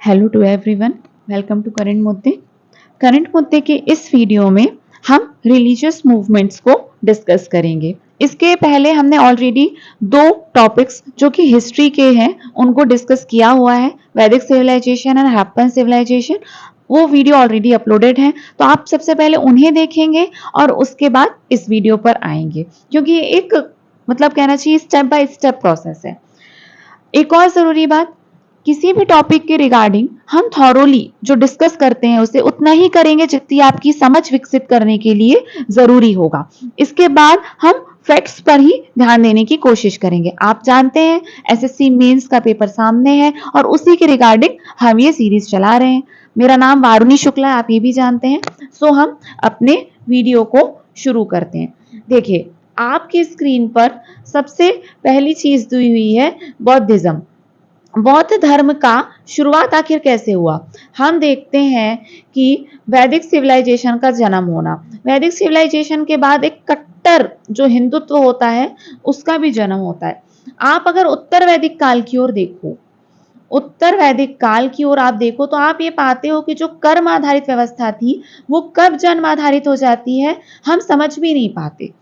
Hello to everyone, welcome to current मुद्दे। Current मुद्दे के इस वीडियो में हम रिलीजियस मूवमेंट्स को डिस्कस करेंगे। इसके पहले हमने ऑलरेडी दो टॉपिक्स जो कि हिस्ट्री के हैं उनको डिस्कस किया हुआ है, वैदिक सिविलाइजेशन एंड हड़प्पन सिविलाइजेशन। वो वीडियो ऑलरेडी अपलोडेड है, तो आप सबसे पहले उन्हें देखेंगे और उसके बाद इस वीडियो पर आएंगे, क्योंकि ये एक मतलब कहना चाहिए स्टेप बाय स्टेप प्रोसेस है। एक और जरूरी बात, किसी भी टॉपिक के रिगार्डिंग हम थॉरोली जो डिस्कस करते हैं उसे उतना ही करेंगे जितनी आपकी समझ विकसित करने के लिए जरूरी होगा। इसके बाद हम फैक्ट्स पर ही ध्यान देने की कोशिश करेंगे। आप जानते हैं एसएससी मेंस का पेपर सामने है और उसी के रिगार्डिंग हम ये सीरीज चला रहे हैं। मेरा नाम वारुणी शुक्ला है, आप ये भी जानते हैं। सो हम अपने वीडियो को शुरू करते हैं। देखिए, आपकी स्क्रीन पर सबसे पहली चीज दी हुई है बौद्धिज्म। बौद्ध धर्म का शुरुआत आखिर कैसे हुआ? हम देखते हैं कि वैदिक सिविलाइजेशन का जन्म होना, वैदिक सिविलाइजेशन के बाद एक कट्टर जो हिंदुत्व होता है उसका भी जन्म होता है। आप अगर उत्तर वैदिक काल की ओर देखो, उत्तर वैदिक काल की ओर आप देखो तो आप ये पाते हो कि जो कर्म आधारित व्यवस्था थी वो कब जन्म आधारित हो जाती है हम समझ भी नहीं पाते।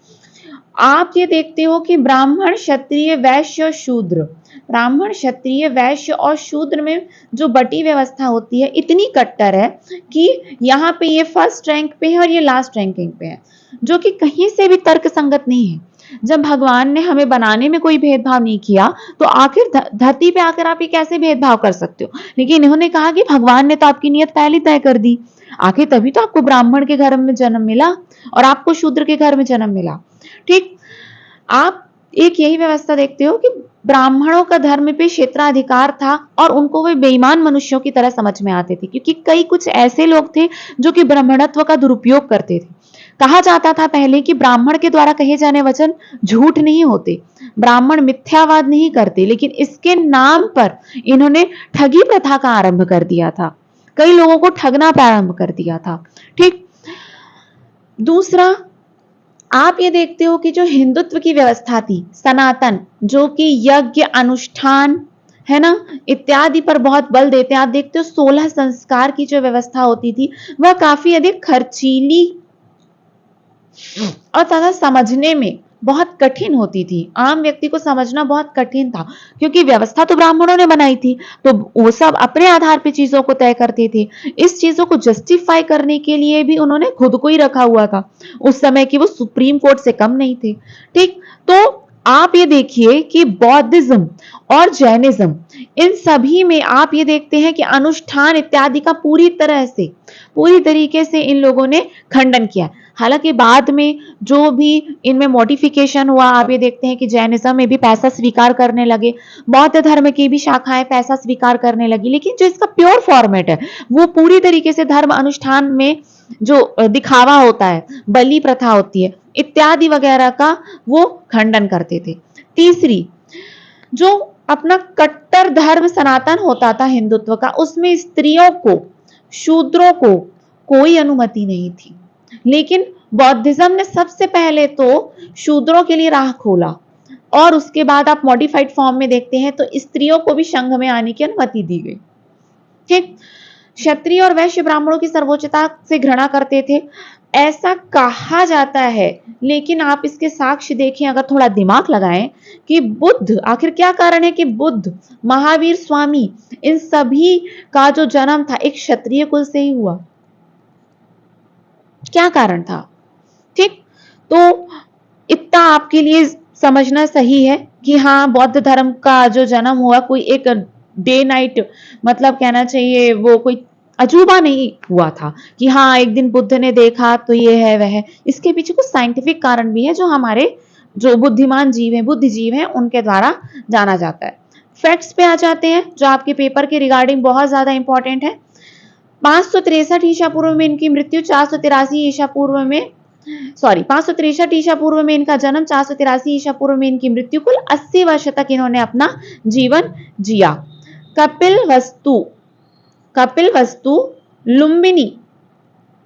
आप ये देखते हो कि ब्राह्मण, क्षत्रिय, वैश्य और शूद्र, ब्राह्मण, क्षत्रिय, वैश्य और शूद्र में जो बटी व्यवस्था होती है इतनी कट्टर है कि यहाँ पे ये फर्स्ट रैंक पे है और ये लास्ट रैंकिंग पे है, जो कि कहीं से भी तर्क संगत नहीं है। जब भगवान ने हमें बनाने में कोई भेदभाव नहीं किया तो आखिर धरती पे आकर आप ये कैसे भेदभाव कर सकते हो? लेकिन इन्होंने कहा कि भगवान ने तो आपकी नियत पहले तय कर दी, आखिर तभी तो आपको ब्राह्मण के घर में जन्म मिला और आपको शूद्र के घर में जन्म मिला। ठीक, आप एक यही व्यवस्था देखते हो कि ब्राह्मणों का धर्म पे क्षेत्राधिकार था और उनको वे बेईमान मनुष्यों की तरह समझ में आते थे, क्योंकि कई कुछ ऐसे लोग थे जो कि ब्राह्मणत्व का दुरुपयोग करते थे। कहा जाता था पहले कि ब्राह्मण के द्वारा कहे जाने वचन झूठ नहीं होते, ब्राह्मण मिथ्यावाद नहीं करते, लेकिन इसके नाम पर इन्होंने ठगी प्रथा का आरंभ कर दिया था, कई लोगों को ठगना प्रारंभ कर दिया था। ठीक, दूसरा आप ये देखते हो कि जो हिंदुत्व की व्यवस्था थी सनातन, जो कि यज्ञ अनुष्ठान है ना इत्यादि पर बहुत बल देते हैं। आप देखते हो 16 संस्कार की जो व्यवस्था होती थी वह काफी अधिक खर्चीली और तथा समझने में बहुत कठिन होती थी। आम व्यक्ति को समझना बहुत कठिन था, क्योंकि व्यवस्था तो ब्राह्मणों ने बनाई थी, तो वो सब अपने आधार पे चीजों को तय करते थे। इस चीजों को जस्टिफाई करने के लिए भी उन्होंने खुद को ही रखा हुआ था। उस समय की वो सुप्रीम कोर्ट से कम नहीं थे। ठीक, तो आप ये देखिए कि बौद्धिज्म और जैनिज्म, इन सभी में आप ये देखते हैं कि अनुष्ठान इत्यादि का पूरी तरीके से इन लोगों ने खंडन किया। हालांकि बाद में जो भी इनमें मॉडिफिकेशन हुआ, आप ये देखते हैं कि जैनिज्म में भी पैसा स्वीकार करने लगे, बौद्ध धर्म की भी शाखाएं पैसा स्वीकार करने लगी, लेकिन जो इसका प्योर फॉर्मेट है वो पूरी तरीके से धर्म अनुष्ठान में जो दिखावा होता है, बलि प्रथा होती है इत्यादि वगैरह का वो खंडन करते थे। तीसरी, जो अपना कट्टर धर्म सनातन होता था हिंदुत्व का, उसमें स्त्रियों को, शूद्रों को कोई अनुमति नहीं थी, लेकिन बौद्धिज्म ने सबसे पहले तो शूद्रों के लिए राह खोला और उसके बाद आप मॉडिफाइड फॉर्म में देखते हैं तो स्त्रियों को भी संघ में आने की अनुमति दी गई। ठीक, क्षत्रिय और वैश्य ब्राह्मणों की सर्वोच्चता से घृणा करते थे ऐसा कहा जाता है, लेकिन आप इसके साक्ष्य देखें, अगर थोड़ा दिमाग लगाएं कि बुद्ध, आखिर क्या कारण है कि बुद्ध, महावीर स्वामी, इन सभी का जो जन्म था एक क्षत्रिय कुल से ही हुआ? क्या कारण था? ठीक, तो इतना आपके लिए समझना सही है कि हाँ, बौद्ध धर्म का जो जन्म हुआ कोई एक डे नाइट मतलब कहना चाहिए वो कोई अजूबा नहीं हुआ था कि हाँ एक दिन बुद्ध ने देखा तो ये है वह है। इसके पीछे कुछ साइंटिफिक कारण भी है जो हमारे जो बुद्धिमान जीव हैं, बुद्धिजीव हैं, उनके द्वारा जाना जाता है। फैक्ट्स पे आ जाते हैं जो आपके पेपर के रिगार्डिंग बहुत ज्यादा इंपॉर्टेंट है। 563 ईसा पूर्व में इनकी मृत्यु, 483 ईसा पूर्व में 563 ईसा पूर्व में इनका जन्म, 483 ईसा पूर्व में इनकी मृत्यु, कुल 80 वर्ष तक इन्होंने अपना जीवन जिया। कपिल वस्तु लुम्बिनी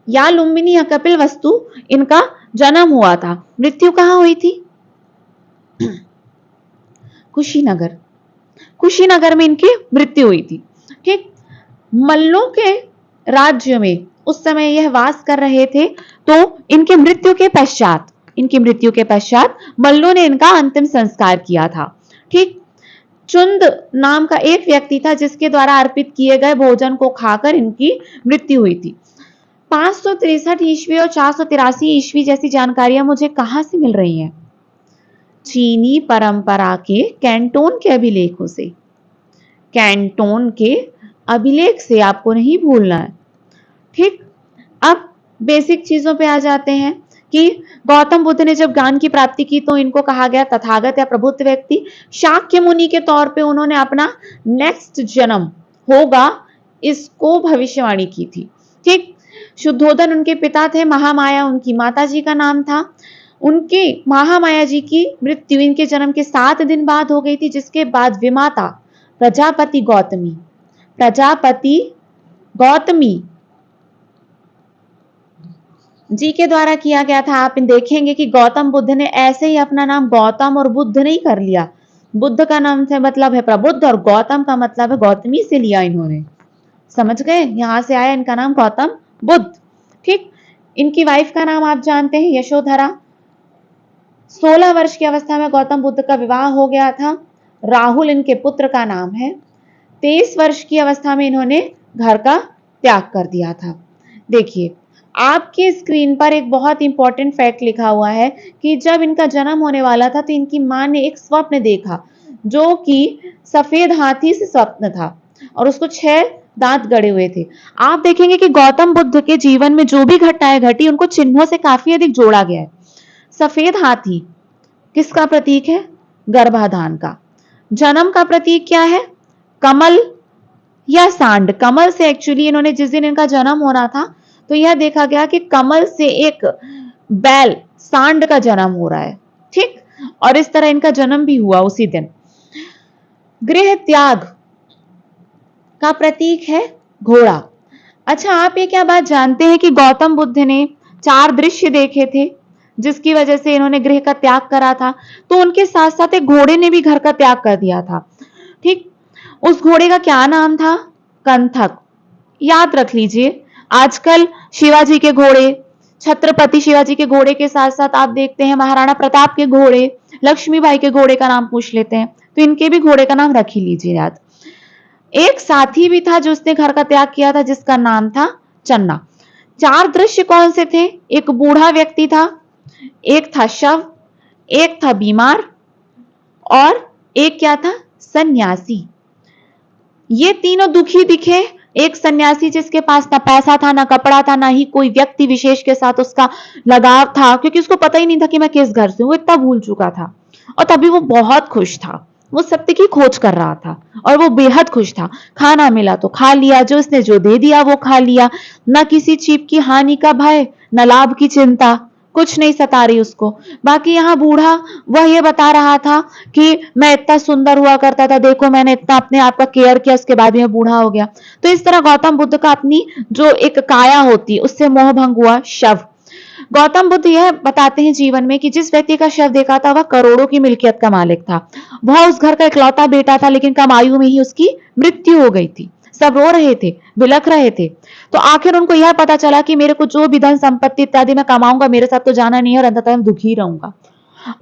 या कपिल वस्तु इनका जन्म हुआ था। मृत्यु कहां हुई थी? कुशीनगर में इनकी मृत्यु हुई थी। ठीक, मल्लों के राज्य में उस समय यह वास कर रहे थे, तो इनकी मृत्यु के पश्चात मल्लों ने इनका अंतिम संस्कार किया था। ठीक, चुंद नाम का एक व्यक्ति था जिसके द्वारा अर्पित किए गए भोजन को खाकर इनकी मृत्यु हुई थी। 563 ईस्वी और 483 ईस्वी जैसी जानकारियां मुझे कहां से मिल रही हैं? चीनी परंपरा के कैंटोन के अभिलेखों से। कैंटोन के अभिलेख से आपको नहीं भूलना है। ठीक, अब बेसिक चीजों पे आ जाते हैं कि गौतम बुद्ध ने जब ज्ञान की प्राप्ति की तो इनको कहा गया तथागत या प्रबुद्ध व्यक्ति। शाक्य मुनि के तौर पे उन्होंने अपना नेक्स्ट जन्म होगा इसको भविष्यवाणी की थी। ठीक, शुद्धोधन उनके पिता थे, महामाया उनकी माता जी का नाम था। उनके महामाया जी की मृत्यु इनके जन्म के 7 दिन बाद हो गई थी, जिसके बाद विमाता प्रजापति गौतमी जी के द्वारा किया गया था। आप देखेंगे कि गौतम बुद्ध ने ऐसे ही अपना नाम गौतम और बुद्ध नहीं कर लिया। बुद्ध का नाम से मतलब है प्रबुद्ध और गौतम का मतलब है गौतमी से लिया इन्होंने। समझ गए? यहां से आया इनका नाम गौतम बुद्ध। ठीक, इनकी वाइफ का नाम आप जानते हैं यशोधरा। 16 वर्ष की अवस्था में गौतम बुद्ध का विवाह हो गया था। राहुल इनके पुत्र का नाम है। 23 वर्ष की अवस्था में इन्होंने घर का त्याग कर दिया था। देखिए, आपके स्क्रीन पर एक बहुत इंपॉर्टेंट फैक्ट लिखा हुआ है कि जब इनका जन्म होने वाला था तो इनकी मां ने एक स्वप्न देखा जो कि सफेद हाथी से स्वप्न था और उसको 6 दांत गड़े हुए थे। आप देखेंगे कि गौतम बुद्ध के जीवन में जो भी घटनाएं घटी उनको चिन्हों से काफी अधिक जोड़ा गया है। सफेद हाथी किसका प्रतीक है? गर्भाधान का। जन्म का प्रतीक क्या है? कमल या सांड। कमल से एक्चुअली इन्होंने जिस दिन इनका जन्म होना था तो यह देखा गया कि कमल से एक बैल सांड का जन्म हो रहा है। ठीक, और इस तरह इनका जन्म भी हुआ उसी दिन। गृह त्याग का प्रतीक है घोड़ा। अच्छा, आप ये क्या बात जानते हैं कि गौतम बुद्ध ने 4 दृश्य देखे थे जिसकी वजह से इन्होंने गृह का त्याग करा था? तो उनके साथ साथ एक घोड़े ने भी घर का त्याग कर दिया था। ठीक, उस घोड़े का क्या नाम था? कंथक। याद रख लीजिए, आजकल शिवाजी के घोड़े, छत्रपति शिवाजी के घोड़े के साथ साथ आप देखते हैं महाराणा प्रताप के घोड़े, लक्ष्मीबाई के घोड़े का नाम पूछ लेते हैं, तो इनके भी घोड़े का नाम रख ही लीजिए याद। एक साथी भी था जो उसने घर का त्याग किया था जिसका नाम था चन्ना। 4 दृश्य कौन से थे? एक बूढ़ा व्यक्ति था, एक था शव, एक था बीमार और एक क्या था? सन्यासी। ये तीनों दुखी दिखे। एक सन्यासी जिसके पास ना पैसा था, ना कपड़ा था, ना ही कोई व्यक्ति विशेष के साथ उसका लगाव था, क्योंकि उसको पता ही नहीं था कि मैं किस घर से हूं, वो इतना भूल चुका था। और तभी वो बहुत खुश था, वो सत्य की खोज कर रहा था और वो बेहद खुश था। खाना मिला तो खा लिया, जो उसने जो दे दिया वो खा लिया, न किसी चीज की हानि का भय, न लाभ की चिंता, कुछ नहीं सता रही उसको। बाकी यहाँ बूढ़ा वह ये बता रहा था कि मैं इतना सुंदर हुआ करता था, देखो मैंने इतना अपने आप का केयर किया, उसके बाद में बूढ़ा हो गया। तो इस तरह गौतम बुद्ध का अपनी जो एक काया होती है उससे मोह भंग हुआ। शव, गौतम बुद्ध यह बताते हैं जीवन में कि जिस व्यक्ति का शव देखा था वह करोड़ों की मिल्कियत का मालिक था। वह उस घर का इकलौता बेटा था, लेकिन कम आयु में ही उसकी मृत्यु हो गई थी। सब रो रहे थे, बिलख रहे थे। तो आखिर उनको यह पता चला कि मेरे को जो भी धन संपत्ति इत्यादि मैं कमाऊंगा, मेरे साथ तो जाना नहीं है और अंततः मैं दुखी रहूंगा।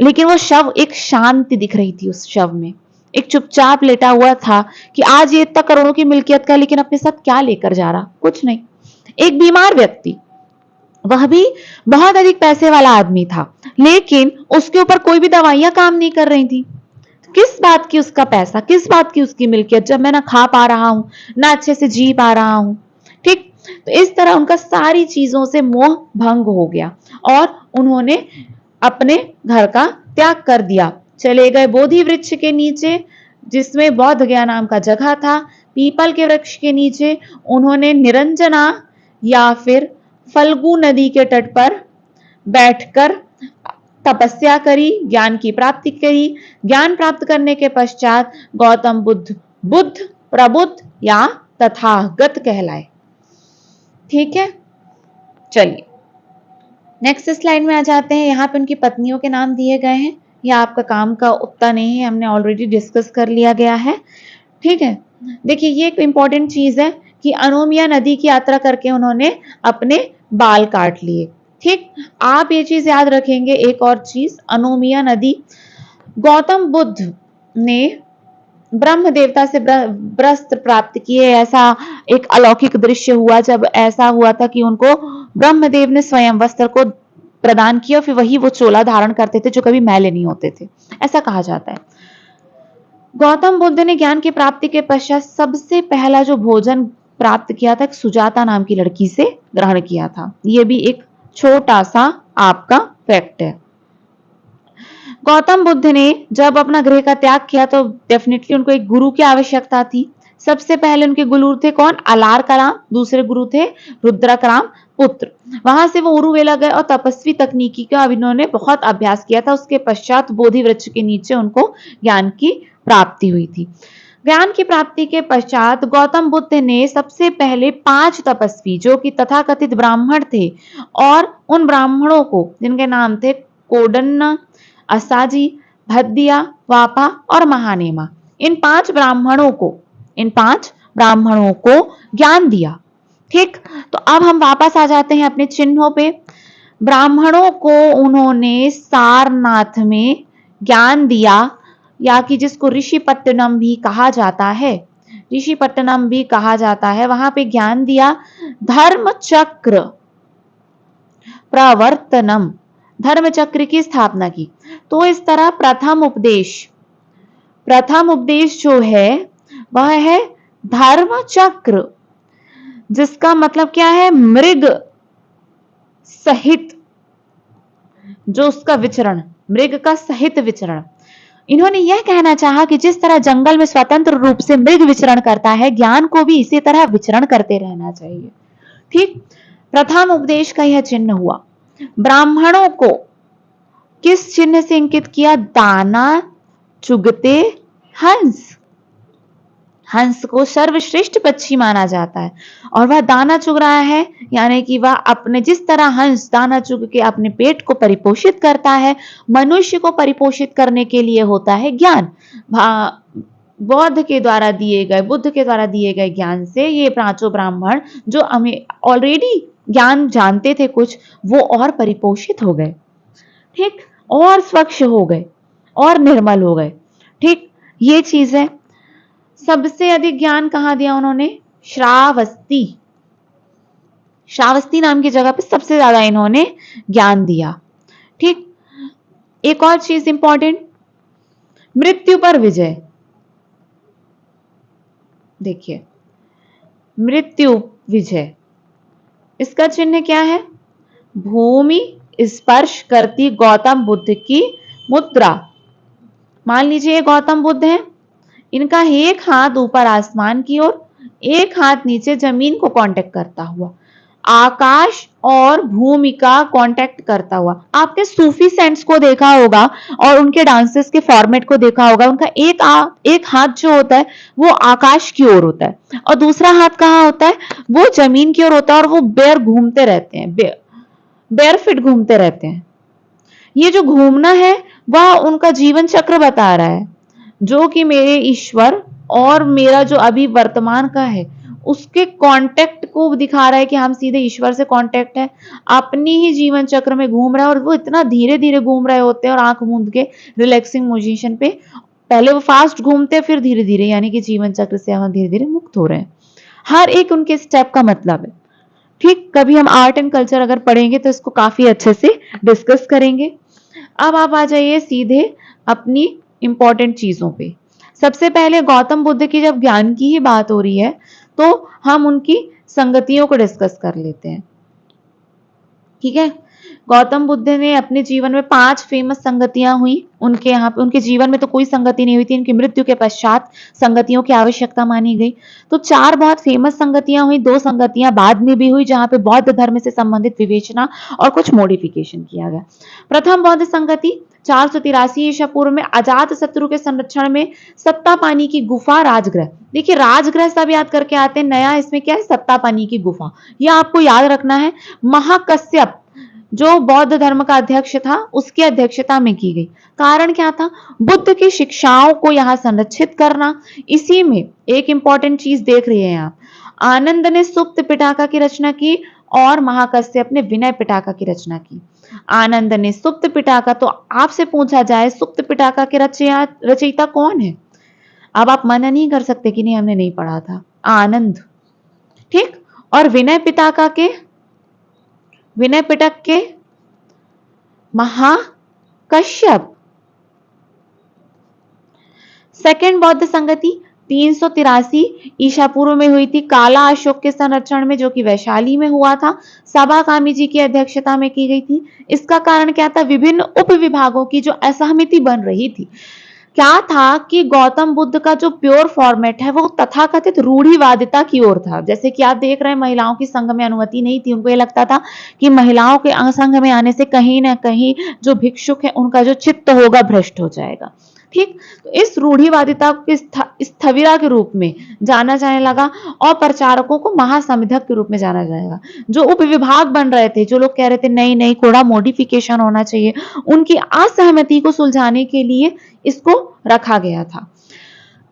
लेकिन वो शव, एक शांति दिख रही थी उस शव में, एक चुपचाप लेटा हुआ था कि आज ये इतना करोड़ों की मिल्कियत का, लेकिन अपने साथ क्या लेकर जा रहा? कुछ नहीं। एक बीमार व्यक्ति, वह भी बहुत अधिक पैसे वाला आदमी था, लेकिन उसके ऊपर कोई भी दवाइयां काम नहीं कर रही थी। किस बात की उसका पैसा, किस बात की उसकी मिल्कियत, जब मैं ना खा पा रहा हूं, ना अच्छे से जी पा रहा हूं। ठीक, तो इस तरह उनका सारी चीजों से मोह भंग हो गया और उन्होंने अपने घर का त्याग कर दिया। चले गए बोधि वृक्ष के नीचे, जिसमें बौद्ध गया नाम का जगह था। पीपल के वृक्ष के नीचे उन्होंने निरंजना या फिर फल्गु नदी के तट पर बैठकर तपस्या करी, ज्ञान की प्राप्ति करी। ज्ञान प्राप्त करने के पश्चात गौतम बुद्ध बुद्ध, प्रबुद्ध या तथागत कहलाए। ठीक है, चलिए नेक्स्ट स्लाइड में आ जाते हैं। यहाँ पे उनकी पत्नियों के नाम दिए गए हैं। यह आपका काम का उतना नहीं है, हमने ऑलरेडी डिस्कस कर लिया गया है। ठीक है, देखिए ये एक इंपॉर्टेंट चीज है कि अनोमिया नदी की यात्रा करके उन्होंने अपने बाल काट लिए। ठीक, आप ये चीज याद रखेंगे। एक और चीज, अनोमिया नदी, गौतम बुद्ध ने ब्रह्म देवता से वस्त्र प्राप्त किए, ऐसा एक अलौकिक दृश्य हुआ जब ऐसा हुआ था कि उनको ब्रह्मदेव ने स्वयं वस्त्र को प्रदान किया, फिर वही वो चोला धारण करते थे जो कभी मैले नहीं होते थे, ऐसा कहा जाता है। गौतम बुद्ध ने ज्ञान की प्राप्ति के पश्चात सबसे पहला जो भोजन प्राप्त किया था, एक सुजाता नाम की लड़की से ग्रहण किया था। यह भी एक छोटा सा आपका फैक्ट है। गौतम बुद्ध ने जब अपना गृह का त्याग किया तो डेफिनेटली उनको एक गुरु की आवश्यकता थी। सबसे पहले उनके गुरु थे कौन? अलार कलाम, दूसरे गुरु थे रुद्रकराम पुत्र। वहां से वो उरुवेला गए और तपस्वी तकनीकी का इन्होंने बहुत अभ्यास किया था। उसके पश्चात बोधि वृक्ष के नीचे उनको ज्ञान की प्राप्ति हुई थी। ज्ञान की प्राप्ति के पश्चात गौतम बुद्ध ने सबसे पहले 5 तपस्वी जो कि तथाकथित ब्राह्मण थे, और उन ब्राह्मणों को जिनके नाम थे कोडन्ना, असाजी, भद्दिया, वापा और महानेमा, इन 5 ब्राह्मणों को ज्ञान दिया। ठीक, तो अब हम वापस आ जाते हैं अपने चिन्हों पे। ब्राह्मणों को उन्होंने सारनाथ में ज्ञान दिया, या कि जिसको ऋषिपट्टनम भी कहा जाता है, ऋषिपट्टनम भी कहा जाता है, वहां पे ज्ञान दिया। धर्म चक्र प्रवर्तनम, धर्म चक्र की स्थापना की। तो इस तरह प्रथम उपदेश जो है वह है धर्म चक्र, जिसका मतलब क्या है? मृग सहित जो उसका विचरण, मृग का सहित विचरण। इन्होंने यह कहना चाहा कि जिस तरह जंगल में स्वतंत्र रूप से मृग विचरण करता है, ज्ञान को भी इसी तरह विचरण करते रहना चाहिए। ठीक, प्रथम उपदेश का यह चिन्ह हुआ। ब्राह्मणों को किस चिन्ह से अंकित किया? दाना चुगते हंस। हंस को सर्वश्रेष्ठ पक्षी माना जाता है, और वह दाना चुग रहा है, यानी कि वह अपने, जिस तरह हंस दाना चुग के अपने पेट को परिपोषित करता है, मनुष्य को परिपोषित करने के लिए होता है ज्ञान। बुद्ध के द्वारा दिए गए ज्ञान से ये पांचों ब्राह्मण जो हमें ऑलरेडी ज्ञान जानते थे कुछ, वो और परिपोषित हो गए। ठीक, और स्वच्छ हो गए और निर्मल हो गए। ठीक, ये चीज है। सबसे अधिक ज्ञान कहां दिया उन्होंने? श्रावस्ती नाम की जगह पे सबसे ज्यादा इन्होंने ज्ञान दिया। ठीक, एक और चीज इंपॉर्टेंट, मृत्यु पर विजय। देखिए, मृत्यु विजय, इसका चिन्ह क्या है? भूमि स्पर्श करती गौतम बुद्ध की मुद्रा। मान लीजिए ये गौतम बुद्ध हैं, इनका एक हाथ ऊपर आसमान की ओर, एक हाथ नीचे जमीन को कांटेक्ट करता हुआ, आकाश और भूमि का कांटेक्ट करता हुआ। आपने सूफी सेंट्स को देखा होगा और उनके डांसेस के फॉर्मेट को देखा होगा। उनका एक हाथ जो होता है वो आकाश की ओर होता है और दूसरा हाथ कहाँ होता है? वो जमीन की ओर होता है, और वो घूमते रहते हैं, बेयर फिट घूमते रहते हैं। ये जो घूमना है वह उनका जीवन चक्र बता रहा है, जो कि मेरे ईश्वर और मेरा जो अभी वर्तमान का है उसके कांटेक्ट को दिखा रहा है कि हम सीधे ईश्वर से कांटेक्ट है। अपनी ही जीवन चक्र में घूम रहा है, और वो इतना धीरे धीरे घूम रहे होते हैं और आंख मूंद के रिलैक्सिंग पोजीशन पे। पहले वो फास्ट घूमते हैं, फिर धीरे धीरे, यानी कि जीवन चक्र से हम धीरे धीरे मुक्त हो रहे हैं। हर एक उनके स्टेप का मतलब है। ठीक, कभी हम आर्ट एंड कल्चर अगर पढ़ेंगे तो इसको काफी अच्छे से डिस्कस करेंगे। अब आप आ जाइए सीधे अपनी इंपॉर्टेंट चीजों पे। सबसे पहले गौतम बुद्ध की जब ज्ञान की ही बात हो रही है तो हम उनकी संगतियों को डिस्कस कर लेते हैं। ठीक है, गौतम बुद्ध ने अपने जीवन में 5 फेमस संगतियां हुई। उनके यहाँ पे, उनके जीवन में तो कोई संगति नहीं हुई थी, इनकी मृत्यु के पश्चात संगतियों की आवश्यकता मानी गई। तो 4 बहुत फेमस संगतियां हुई, 2 संगतियां बाद में भी हुई जहां पे बौद्ध धर्म से संबंधित विवेचना और कुछ मॉडिफिकेशन किया गया। प्रथम बौद्ध संगति 483 ईसा पूर्व में अजात शत्रु के संरक्षण में सत्तापानी की गुफा राजगृह। देखिए, राजगृह सब याद करके आते हैं, नया इसमें क्या है? सत्तापानी की गुफा। यह आपको याद रखना है। महाकश्यप जो बौद्ध धर्म का अध्यक्ष था, उसकी अध्यक्षता में की गई। कारण क्या था? बुद्ध की शिक्षाओं को यहां संरक्षित करना। इसी में एक इंपॉर्टेंट चीज देख रहे हैं आप, आनंद ने सुप्त पिटाका की रचना की और महाकश्यप ने विनय पिटाका की रचना की। आनंद ने सुप्त पिटाका, तो आपसे पूछा जाए सुप्त पिटाका के रचयिता कौन है, अब आप मना नहीं कर सकते कि नहीं हमने नहीं पढ़ा था, आनंद, ठीक। और विनय पिटक के महाकश्यप। सेकंड बौद्ध संगति 383 ईसा पूर्व में हुई थी, काला अशोक के संरक्षण में, जो कि वैशाली में हुआ था। सभा कामी जी की अध्यक्षता में की गई थी। इसका कारण क्या था, विभिन्न उप विभागों की जो असहमति बन रही थी। क्या था कि गौतम बुद्ध का जो प्योर फॉर्मेट है वो तथाकथित रूढ़िवादिता की ओर था। जैसे कि आप देख रहे हैं महिलाओं की संघ में अनुमति नहीं थी, उनको ये लगता था कि महिलाओं के संघ में आने से कहीं ना कहीं जो भिक्षुक है उनका जो चित्त होगा भ्रष्ट हो जाएगा, ठीक। तो इस रूढ़िवादिता को स्थविरा के रूप में जाना जाने लगा और प्रचारकों को महासंविधक के रूप में जाना जाएगा। जो उपविभाग बन रहे थे, जो लोग कह रहे थे नहीं नहीं थोड़ा मॉडिफिकेशन होना चाहिए, उनकी असहमति को सुलझाने के लिए इसको रखा गया था।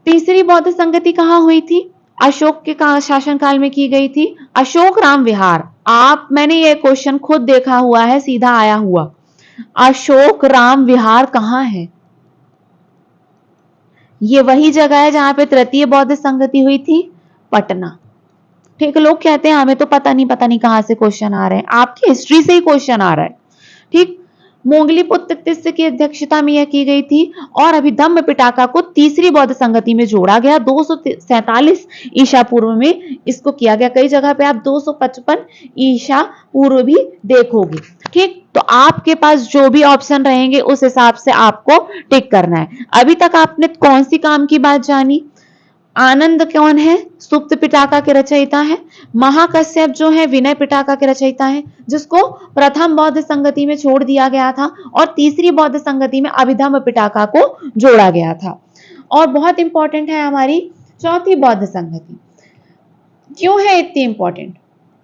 तीसरी बौद्ध संगति कहां हुई थी, अशोक के शासनकाल में की गई थी। अशोक राम विहार, मैंने ये क्वेश्चन खुद देखा हुआ है, सीधा आया हुआ। अशोक राम विहार कहां है, ये वही जगह है जहां पे तृतीय बौद्ध संगति हुई थी, पटना, ठीक। लोग कहते हैं हमें तो पता नहीं कहां से क्वेश्चन आ रहे हैं, आपकी हिस्ट्री से ही क्वेश्चन आ रहा है, ठीक। मोंगलीपुत्र तिस्स की अध्यक्षता में यह की गई थी और अभिधम्म पिटाका को तीसरी बौद्ध संगति में जोड़ा गया। 247 ईसा पूर्व में इसको किया गया। कई जगह पे आप 255 ईसा पूर्व भी देखोगे, ठीक। तो आपके पास जो भी ऑप्शन रहेंगे उस हिसाब से आपको टिक करना है। अभी तक आपने कौन सी काम की बात जानी, आनंद कौन है, सुप्त पिटाका के रचयिता है। महाकश्यप जो है विनय पिटाका के रचयिता है, जिसको प्रथम बौद्ध संगति में छोड़ दिया गया था और तीसरी बौद्ध संगति में अभिधम्म पिटाका को जोड़ा गया था। और बहुत इंपॉर्टेंट है हमारी चौथी बौद्ध संगति। क्यों है इतनी इंपॉर्टेंट,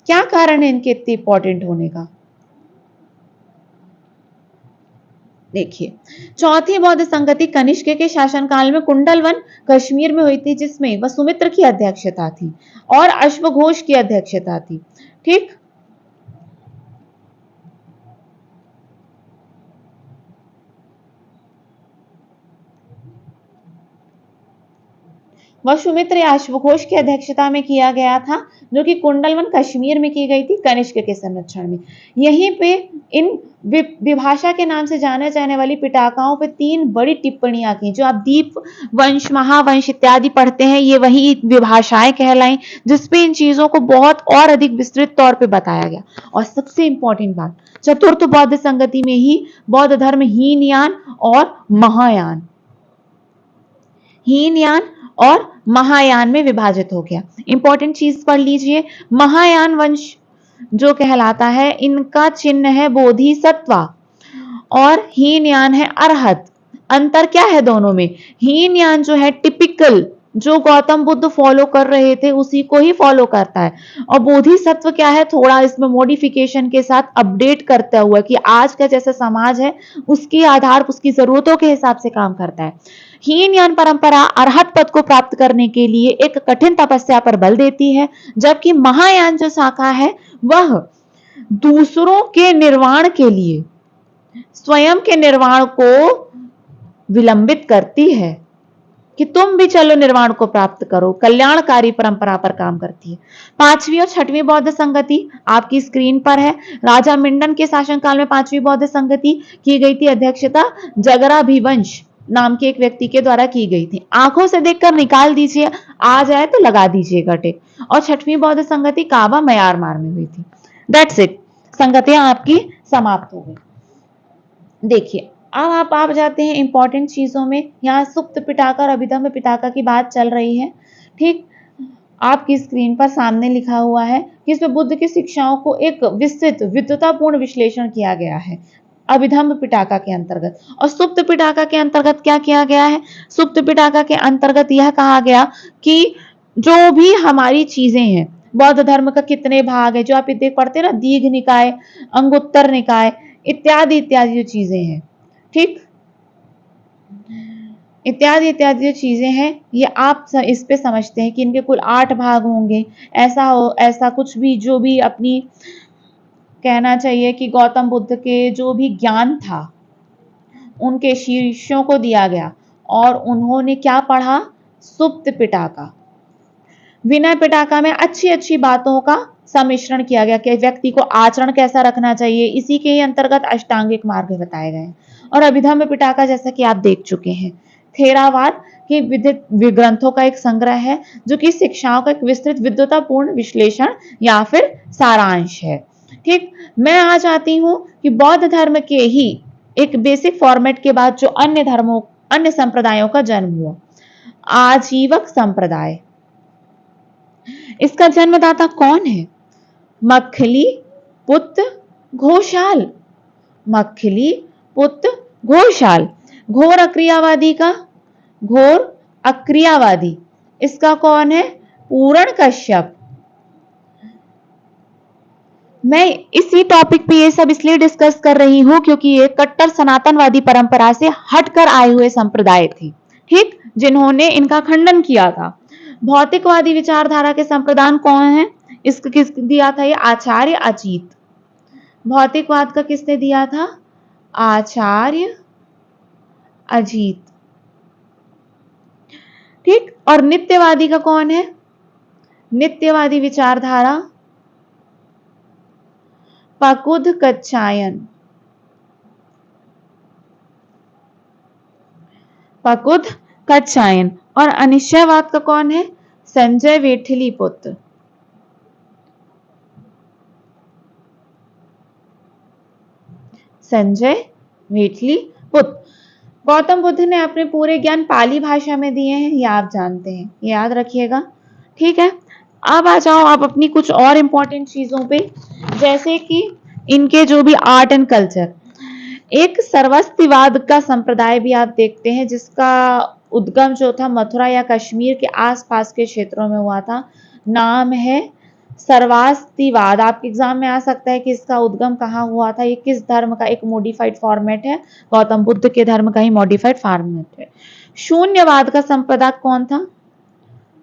क्या कारण है इनके इतने इंपॉर्टेंट होने का, देखिए। चौथी बौद्ध संगति कनिष्क के शासनकाल में कुंडलवन कश्मीर में हुई थी, जिसमें वसुमित्र की अध्यक्षता थी और अश्वघोष की अध्यक्षता थी, ठीक। वसुमित्र या अश्वघोष की अध्यक्षता में किया गया था, जो कि कुंडलवन कश्मीर में की गई थी कनिष्क के संरक्षण में। यहीं पे इन विभाषा के नाम से जाने जाने वाली पिटाकाओं पे 3 बड़ी टिप्पणियां की। जो आप दीप वंश, महावंश इत्यादि पढ़ते हैं, ये वही विभाषाएं कहलाई, जिसपे इन चीजों को बहुत और अधिक विस्तृत तौर पे बताया गया। और सबसे इंपॉर्टेंट बात, चतुर्थ बौद्ध संगति में ही बौद्ध धर्म हीनयान और और महायान में विभाजित हो गया। इंपॉर्टेंट चीज पढ़ लीजिए, महायान वंश जो कहलाता है, इनका चिन्ह है बोधिसत्वा और हीनयान है अरहत। अंतर क्या है दोनों में, हीनयान जो है टिपिकल जो गौतम बुद्ध फॉलो कर रहे थे उसी को ही फॉलो करता है, और बोधिसत्व क्या है, थोड़ा इसमें मॉडिफिकेशन के साथ अपडेट करता हुआ कि आज का जैसा समाज है उसके आधार, उसकी जरूरतों के हिसाब से काम करता है। हीनयान परंपरा अरहत पद को प्राप्त करने के लिए एक कठिन तपस्या पर बल देती है, जबकि महायान जो शाखा है वह दूसरों के निर्वाण के लिए स्वयं के निर्वाण को विलंबित करती है कि तुम भी चलो निर्वाण को प्राप्त करो, कल्याणकारी परंपरा पर काम करती है। 5वीं और 6वीं बौद्ध संगति आपकी स्क्रीन पर है। राजा मिंडन के शासनकाल में 5वीं बौद्ध संगति की गई थी, अध्यक्षता जगराभिवंश नाम के एक व्यक्ति के द्वारा की गई थी। आंखों से देखकर निकाल दीजिए, आ जाए तो लगा दीजिएगा टिक। और 6वीं बौद्ध संगति काबा म्यांमार में हुई थी। दैट्स इट, संगतियां आपकी समाप्त हो गई। देखिए अब आप जाते हैं इंपॉर्टेंट चीजों में। यहाँ सुप्त पिटाका और अभिधम्म पिटाका की बात चल रही है, ठीक। आपकी स्क्रीन पर सामने लिखा हुआ है कि इसमें बुद्ध की शिक्षाओं को एक विस्तृत विद्वतापूर्ण विश्लेषण किया गया है अभिधम्म पिटाका के अंतर्गत। और सुप्त पिटाका के अंतर्गत क्या किया गया है, सुप्त पिटाका के अंतर्गत यह कहा गया कि जो भी हमारी चीजें हैं, बौद्ध धर्म का कितने भाग है, जो आप देख पढ़ते हैं ना, दीघ निकाय, अंगुत्तर निकाय इत्यादि इत्यादि जो चीजें हैं, ठीक। इत्यादि इत्यादि जो चीजें हैं ये आप इस पे समझते हैं कि इनके कुल 8 भाग होंगे। ऐसा कुछ भी जो भी अपनी कहना चाहिए कि गौतम बुद्ध के जो भी ज्ञान था उनके शिष्यों को दिया गया और उन्होंने क्या पढ़ा? सुप्त पिटाका। विनय पिटाका में अच्छी अच्छी बातों का सम्मिश्रण किया गया कि व्यक्ति को आचरण कैसा रखना चाहिए। इसी के ही अंतर्गत अष्टांगिक मार्ग बताए गए और अभिधम्म पिटाका जैसा कि आप देख चुके हैं थेरावाद के विविध ग्रंथों का एक संग्रह है जो कि शिक्षाओं का एक विस्तृत विद्वतापूर्ण विश्लेषण या फिर सारांश है। ठीक, मैं आ जाती हूं कि बौद्ध धर्म के ही एक बेसिक फॉर्मेट के बाद जो अन्य संप्रदायों का जन्म हुआ, आजीवक संप्रदाय। इसका जन्मदाता कौन है? मक्खली पुत्र घोषाल। मक्खली पुत्र घोषाल। घोर अक्रियावादी का घोर अक्रियावादी इसका कौन है? पूरण कश्यप। मैं इसी टॉपिक पे ये सब इसलिए डिस्कस कर रही हूं क्योंकि ये कट्टर सनातनवादी परंपरा से हटकर आए हुए संप्रदाय थे, ठीक, जिन्होंने इनका खंडन किया था। भौतिकवादी विचारधारा के संप्रदान कौन है? इसको किस दिया था? ये आचार्य अजीत। भौतिकवाद का किसने दिया था? आचार्य अजीत। ठीक, और नित्यवादी का कौन है? नित्यवादी विचारधारा पकुध कच्छायन। पकुध कच्छायन। और अनिश्चयवाद का कौन है? संजय वेठली पुत्र। संजय वेठली पुत्र। गौतम बुद्ध ने अपने पूरे ज्ञान पाली भाषा में दिए हैं, ये आप जानते हैं, याद रखिएगा। ठीक है, अब आ जाओ आप अपनी कुछ और इंपॉर्टेंट चीजों पे, जैसे कि इनके जो भी आर्ट एंड कल्चर। एक सर्वस्तिवाद का संप्रदाय भी आप देखते हैं जिसका उद्गम जो था मथुरा या कश्मीर के आसपास के क्षेत्रों में हुआ था। नाम है सर्वास्तिवाद। आपके एग्जाम में आ सकता है कि इसका उद्गम कहाँ हुआ था, ये किस धर्म का एक मॉडिफाइड फॉर्मेट है? गौतम बुद्ध के धर्म का ही मॉडिफाइड फॉर्मेट है। शून्यवाद का संप्रदाय कौन था?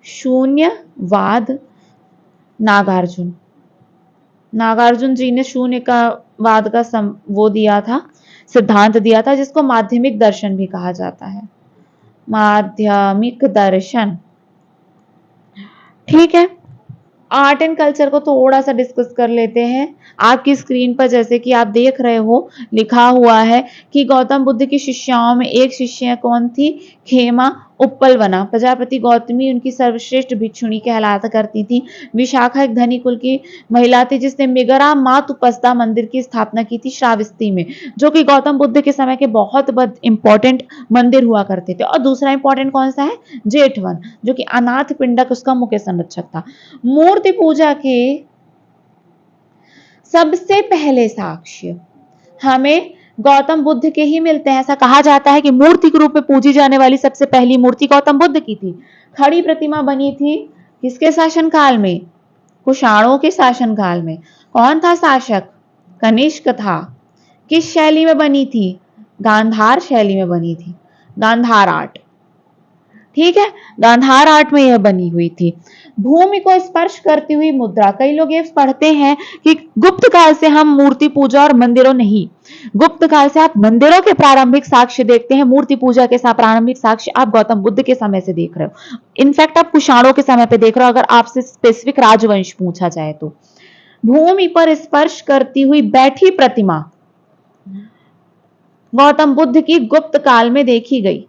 शून्यवाद नागार्जुन। नागार्जुन जी ने शून्य का वाद का वो दिया था, सिद्धांत दिया था, जिसको माध्यमिक दर्शन भी कहा जाता है। माध्यमिक दर्शन। ठीक है, आर्ट एंड कल्चर को थोड़ा सा डिस्कस कर लेते हैं। आपकी स्क्रीन पर जैसे कि आप देख रहे हो लिखा हुआ है कि गौतम बुद्ध की शिष्याओं में एक शिष्या कौन थी? खेमा उप्पलवना। प्रजापति गौतमी उनकी सर्वश्रेष्ठ भिक्षुणी कहलाता करती थी। विशाखा एक धनी कुल की महिला थी जिसने मिगरा मातुपस्ता मंदिर की स्थापना की थी श्रावस्ती में, जो कि गौतम बुद्ध के समय के बहुत इंपॉर्टेंट मंदिर हुआ करते थे। और दूसरा इंपॉर्टेंट कौन सा है? जेठवन, जो कि अनाथ पिंडक उसका मुख्य संरक्षक था। मूर्ति पूजा के सबसे पहले साक्ष्य हमें गौतम बुद्ध के ही मिलते हैं। ऐसा कहा जाता है कि मूर्ति के रूप में पूजी जाने वाली सबसे पहली मूर्ति गौतम बुद्ध की थी। खड़ी प्रतिमा बनी थी किसके शासनकाल में? कुषाणों के शासनकाल में। कौन था शासक? कनिष्क था। किस शैली में बनी थी? गांधार शैली में बनी थी। गांधार आर्ट। ठीक है, गांधार आर्ट में यह बनी हुई थी। भूमि को स्पर्श करती हुई मुद्रा। कई लोग ये पढ़ते हैं कि गुप्त काल से हम मूर्ति पूजा और मंदिरों, नहीं, गुप्त काल से आप मंदिरों के प्रारंभिक साक्ष्य देखते हैं, मूर्ति पूजा के साथ प्रारंभिक साक्ष्य आप गौतम बुद्ध के समय से देख रहे हो। इनफैक्ट आप कुषाणों के समय पे देख रहे हो अगर आपसे स्पेसिफिक राजवंश पूछा जाए तो। भूमि पर स्पर्श करती हुई बैठी प्रतिमा गौतम बुद्ध की गुप्त काल में देखी गई।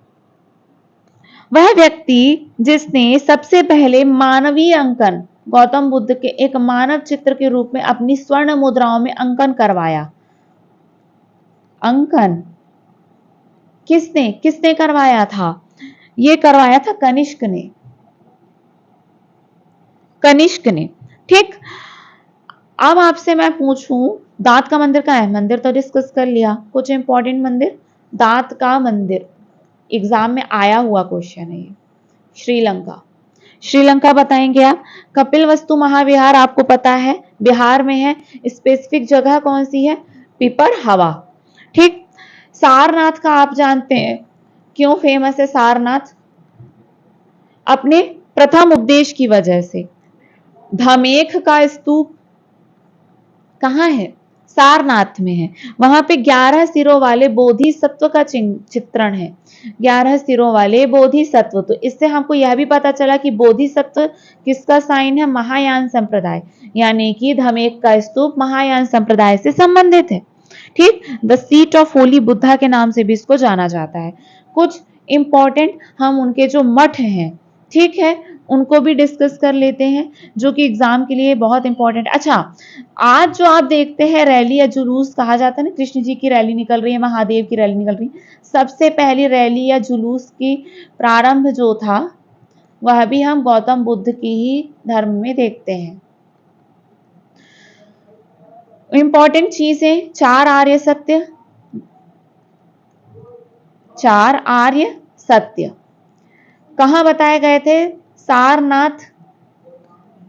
वह व्यक्ति जिसने सबसे पहले मानवीय अंकन गौतम बुद्ध के एक मानव चित्र के रूप में अपनी स्वर्ण मुद्राओं में अंकन करवाया। अंकन किसने किसने करवाया था? यह करवाया था कनिष्क ने। कनिष्क ने। ठीक, अब आपसे मैं पूछूं दांत का मंदिर कहाँ है? मंदिर तो डिस्कस कर लिया। कुछ इंपॉर्टेंट मंदिर, दांत का मंदिर एग्जाम में आया हुआ क्वेश्चन है ये। श्रीलंका। श्रीलंका बताएंगे आप। कपिल वस्तु महाविहार आपको पता है बिहार में है। स्पेसिफिक जगह कौन सी है? पिपर हवा। ठीक, सारनाथ का आप जानते हैं क्यों फेमस है सारनाथ? अपने प्रथम उपदेश की वजह से। धमेख का स्तूप कहाँ है? सारनाथ में है। वहां पे 11 सिरों वाले बोधिसत्व का चित्रण है। 11 सिरों वाले बोधिसत्व। तो इससे हमको यह भी पता चला कि बोधिसत्व किसका साइन है? महायान संप्रदाय, यानी कि धमेख का स्तूप महायान संप्रदाय से संबंधित है। ठीक, the seat of Holi Buddha के नाम से भी इसको जाना जाता है। कुछ इंपॉर्टेंट हम उनके जो मठ हैं, ठीक है, उनको भी डिस्कस कर लेते हैं, जो कि एग्जाम के लिए बहुत इंपॉर्टेंट। अच्छा, आज जो आप देखते हैं रैली या जुलूस कहा जाता है ना, कृष्ण जी की रैली निकल रही है, महादेव की रैली निकल रही है, सबसे पहली रैली या जुलूस की प्रारंभ जो था वह भी हम गौतम बुद्ध की ही धर्म में देखते हैं। इंपॉर्टेंट चीजें, 4 आर्य सत्य, 4 आर्य सत्य कहां बताए गए थे? सारनाथ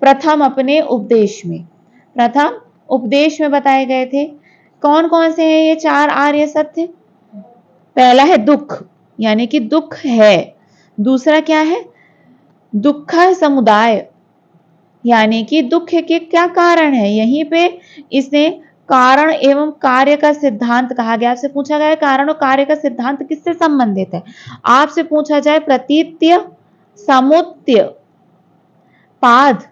प्रथम अपने उपदेश में, प्रथम उपदेश में बताए गए थे। कौन कौन से हैं ये 4 आर्य सत्य? पहला है दुख, यानी कि दुख है। दूसरा क्या है? दुख समुदाय, यानी कि दुख के क्या कारण है। यहीं पे इसे कारण एवं कार्य का सिद्धांत कहा गया। आपसे पूछा गया कारण और कार्य का सिद्धांत किससे संबंधित है? आपसे पूछा जाए प्रतीत्य समुत्य पाद,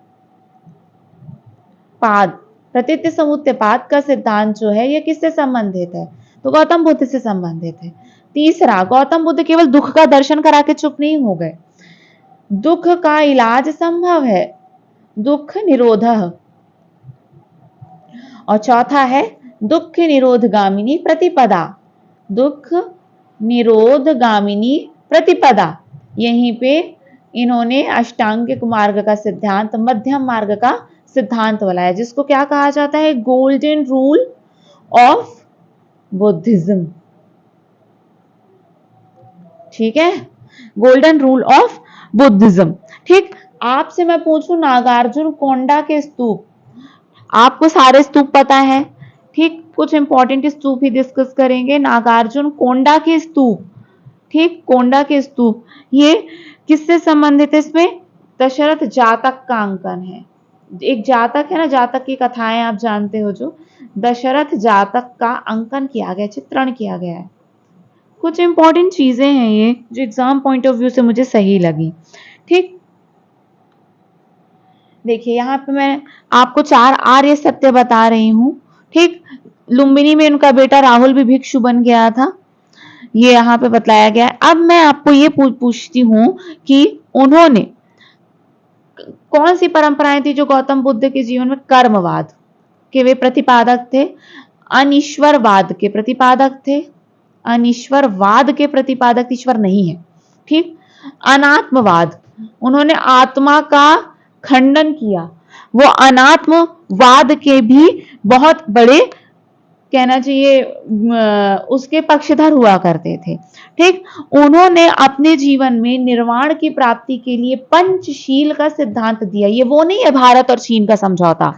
पाद, प्रतीत्य समुत्य पाद का सिद्धांत जो है ये किससे संबंधित है? तो गौतम बुद्ध से संबंधित है। तीसरा, गौतम बुद्ध केवल दुख का दर्शन करा के चुप नहीं हो गए, दुख का इलाज संभव है, दुख निरोध। और चौथा है दुख निरोधगामिनी प्रतिपदा, दुख निरोधगामिनी प्रतिपदा। यहीं पे इन्होंने अष्टांगिक मार्ग का सिद्धांत, मध्यम मार्ग का सिद्धांत बनाया, जिसको क्या कहा जाता है? Golden rule of Buddhism. ठीक है, गोल्डन रूल ऑफ बुद्धिज्म। ठीक, आपसे मैं पूछूं नागार्जुन कोंडा के स्तूप, आपको सारे स्तूप पता है, ठीक, कुछ इंपॉर्टेंट स्तूप ही डिस्कस करेंगे। नागार्जुन कोंडा के स्तूप, ठीक, कोंडा के स्तूप ये किससे संबंधित है? इसमें दशरथ जातक का अंकन है। एक जातक है ना, जातक की कथाएं आप जानते हो, जो दशरथ जातक का अंकन किया गया, चित्रण किया गया है। कुछ इंपॉर्टेंट चीजें हैं ये जो एग्जाम पॉइंट ऑफ व्यू से मुझे सही लगी। ठीक, देखिए यहाँ पे मैं आपको 4 आर्य सत्य बता रही हूँ। ठीक, लुम्बिनी में उनका बेटा राहुल भी भिक्षु बन गया था, ये यहाँ पे बताया गया है। अब मैं आपको ये पूछती हूँ कि उन्होंने कौन सी परंपराएं थी जो गौतम बुद्ध के जीवन में कर्मवाद के वे प्रतिपादक थे, अनिश्वरवाद के प्रतिपादक थे, अनिश्वरवाद के प्रतिपादक, ईश्वर नहीं है। ठीक, अनात्मवाद, उन्होंने आत्मा का खंडन किया, वो अनात्मवाद के भी बहुत बड़े, कहना चाहिए उसके पक्षधर हुआ करते थे। ठीक, उन्होंने अपने जीवन में निर्वाण की प्राप्ति के लिए पंचशील का सिद्धांत दिया। ये वो नहीं है भारत और चीन का समझौता।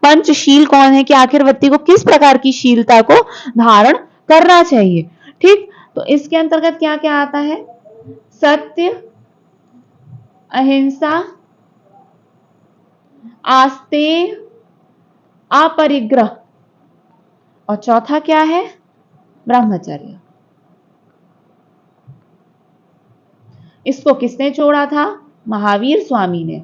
पंचशील कौन है? कि आखिर व्यक्ति को किस प्रकार की शीलता को धारण करना चाहिए। ठीक, तो इसके अंतर्गत क्या क्या आता है? सत्य, अहिंसा, आस्तेय, अपरिग्रह, और चौथा क्या है? ब्रह्मचर्य। इसको किसने जोड़ा था? महावीर स्वामी ने,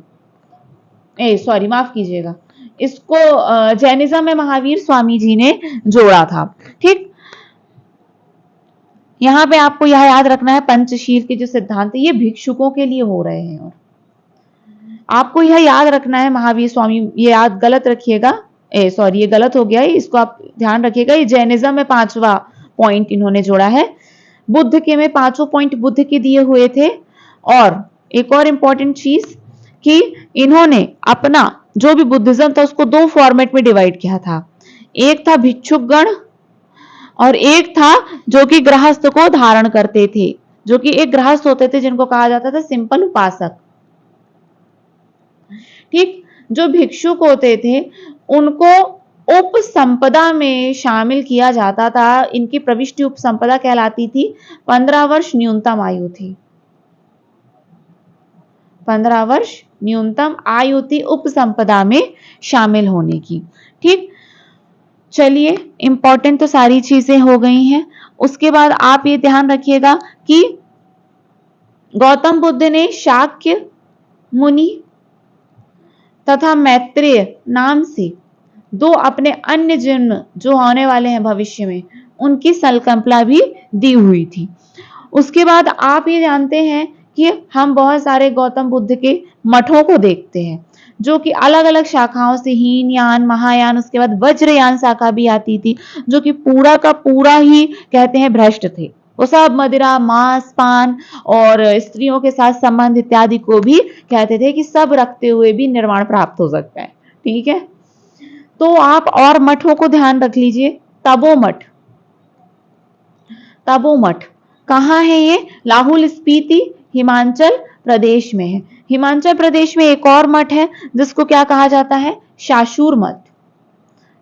सॉरी माफ कीजिएगा, इसको जैनिज्म में महावीर स्वामी जी ने जोड़ा था। ठीक, यहां पे आपको यह याद रखना है पंचशील के जो सिद्धांत है ये भिक्षुकों के लिए हो रहे हैं, और आपको यह याद रखना है महावीर स्वामी, ये याद गलत रखिएगा, सॉरी ये गलत हो गया है, इसको आप ध्यान रखिएगा। ये जैनिज्म में 5वां पॉइंट इन्होंने जोड़ा है। बुद्ध के में 5 पॉइंट बुद्ध के दिए हुए थे। और एक और इंपॉर्टेंट चीज कि इन्होंने अपना जो भी बुद्धिज्म था उसको 2 फॉर्मेट में डिवाइड किया था। एक था भिक्षुक गण और एक था जो कि गृहस्थ को धारण करते थे, जो कि एक गृहस्थ होते थे जिनको कहा जाता था सिंपल उपासक। ठीक, जो भिक्षुक होते थे उनको उप संपदा में शामिल किया जाता था। इनकी प्रविष्टि उप संपदा कहलाती थी। 15 वर्ष न्यूनतम आयु थी। 15 वर्ष न्यूनतम आयु थी उप संपदा में शामिल होने की। ठीक, चलिए इंपॉर्टेंट तो सारी चीजें हो गई हैं। उसके बाद आप ये ध्यान रखिएगा कि गौतम बुद्ध ने शाक्य मुनि तथा मैत्रेय नाम से दो अपने अन्य जन्म जो होने वाले हैं भविष्य में, उनकी संकल्पना भी दी हुई थी। उसके बाद आप ये जानते हैं कि हम बहुत सारे गौतम बुद्ध के मठों को देखते हैं, जो कि अलग अलग शाखाओं से, हीनयान, महायान, उसके बाद वज्रयान शाखा भी आती थी, जो कि पूरा का पूरा ही कहते हैं भ्रष्ट थे। वो सब मदिरा, मांस, पान और स्त्रियों के साथ संबंध इत्यादि को भी कहते थे कि सब रखते हुए भी निर्वाण प्राप्त हो सकता है। ठीक है, तो आप और मठों को ध्यान रख लीजिए। तपोमठ, तपोमठ कहाँ है ये? लाहौल स्पीति हिमाचल प्रदेश में है। हिमाचल प्रदेश में एक और मठ है जिसको क्या कहा जाता है? शाशूर मठ।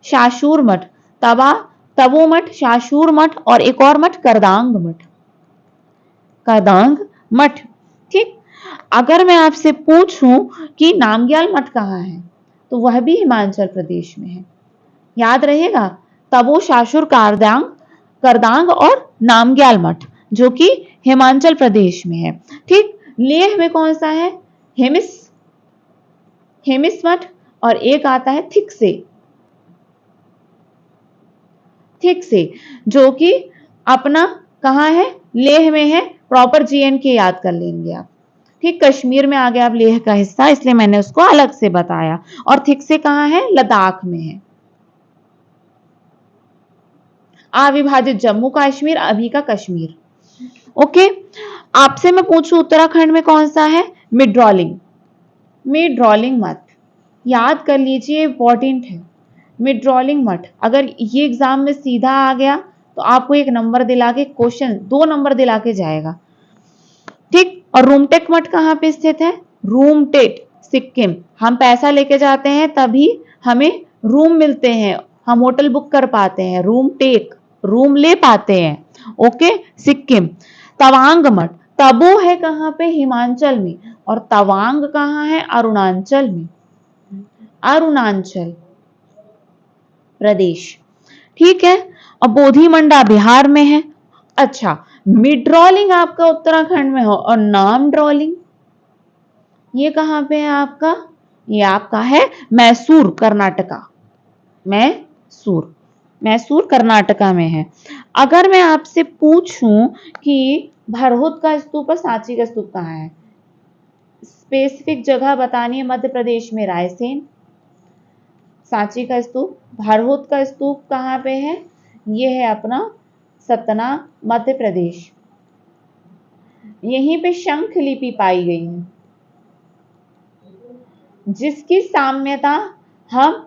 शाशूर मठ, तपो मठ, शाशूर मठ और एक और मठ करदांग मठ। करदांग मठ। ठीक, अगर मैं आपसे पूछूं कि नामग्याल मठ कहाँ है, तो वह भी हिमाचल प्रदेश में है। याद रहेगा, तपो, शाशूर, करदांग और नामग्याल मठ, जो कि हिमाचल प्रदेश में है। ठीक, लेह में कौन सा है? हेमिस मठ, और एक आता है थिकसे, जो कि अपना कहाँ है? लेह में है। प्रॉपर GNK याद कर लेंगे आप। ठीक, कश्मीर में आ गया अब लेह का हिस्सा, इसलिए मैंने उसको अलग से बताया। और थिकसे कहाँ है? लद्दाख में है। अविभाजित जम्मू कश्मीर, अभी का कश्मीर। ओके, आपसे मैं पूछूं उत्तराखंड में कौन सा है? मिड्रॉलिंग। मिड्रॉलिंग मठ याद कर लीजिए, इंपॉर्टेंट है। मिड्रॉलिंग मठ, अगर ये एग्जाम में सीधा आ गया तो आपको एक नंबर दिला के, क्वेश्चन 2 नंबर दिला के जाएगा। ठीक, और रूमटेक मठ कहाँ पे स्थित है? रूमटेक, सिक्किम। हम पैसा लेके जाते हैं तभी हमें रूम मिलते हैं, हम होटल बुक कर पाते हैं, रूमटेक, रूम ले पाते हैं। ओके, सिक्किम। तवांग मठ, तबो है कहाँ पे? हिमाचल में, और तवांग कहाँ है? अरुणाचल में, अरुणाचल प्रदेश। ठीक है, और बोधिमंडा बिहार में है। अच्छा, मिड्रॉलिंग आपका उत्तराखंड में हो, और नाम ड्रॉलिंग ये कहां पे है आपका? ये आपका है मैसूर, कर्नाटका। मैसूर कर्नाटका में है। अगर मैं आपसे पूछूं कि भरहुत का स्तूप और सांची का स्तूप कहाँ है, स्पेसिफिक जगह बतानी है। मध्य प्रदेश में रायसेन, सांची का स्तूप। भरहुत का स्तूप कहाँ पे है? ये है अपना सतना, मध्य प्रदेश। यहीं पे शंख लिपि पाई गई है, जिसकी साम्यता हम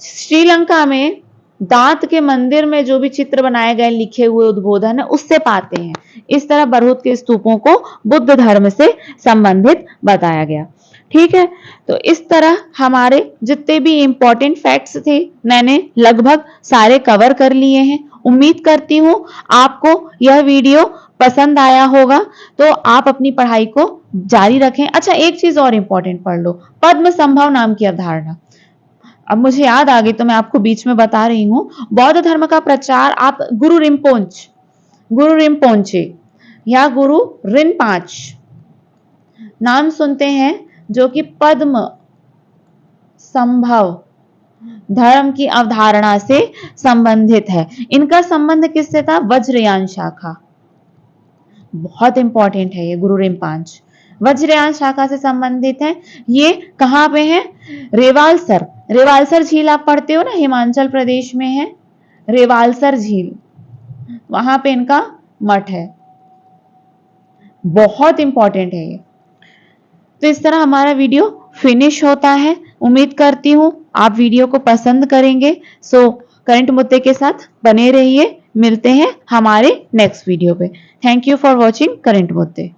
श्रीलंका में दांत के मंदिर में जो भी चित्र बनाए गए, लिखे हुए उद्बोधन है, उससे पाते हैं। इस तरह भरहुत के स्तूपों को बुद्ध धर्म से संबंधित बताया गया। ठीक है, तो इस तरह हमारे जितने भी इंपॉर्टेंट फैक्ट्स थे, मैंने लगभग सारे कवर कर लिए हैं। उम्मीद करती हूं आपको यह वीडियो पसंद आया होगा, तो आप अपनी पढ़ाई को जारी रखें। अच्छा, एक चीज और इंपॉर्टेंट पढ़ लो, पद्म संभव नाम की अवधारणा। अब मुझे याद आ गई तो मैं आपको बीच में बता रही हूं। बौद्ध धर्म का प्रचार आप गुरु रिम्पोंचे या गुरु रिनपांच नाम सुनते हैं, जो कि पद्म संभव धर्म की अवधारणा से संबंधित है। इनका संबंध किससे था? वज्रयान शाखा। बहुत इंपॉर्टेंट है ये गुरु रिम्पांच, वज्रयान शाखा से संबंधित है। ये कहां पे है? रेवालसर झील आप पढ़ते हो ना, हिमाचल प्रदेश में है रेवालसर झील, वहां पे इनका मठ है। बहुत इंपॉर्टेंट है ये। तो इस तरह हमारा वीडियो फिनिश होता है। उम्मीद करती हूं आप वीडियो को पसंद करेंगे। सो करंट मुद्दे के साथ बने रहिए। मिलते हैं हमारे नेक्स्ट वीडियो पे। Thank you for watching current मुद्दे।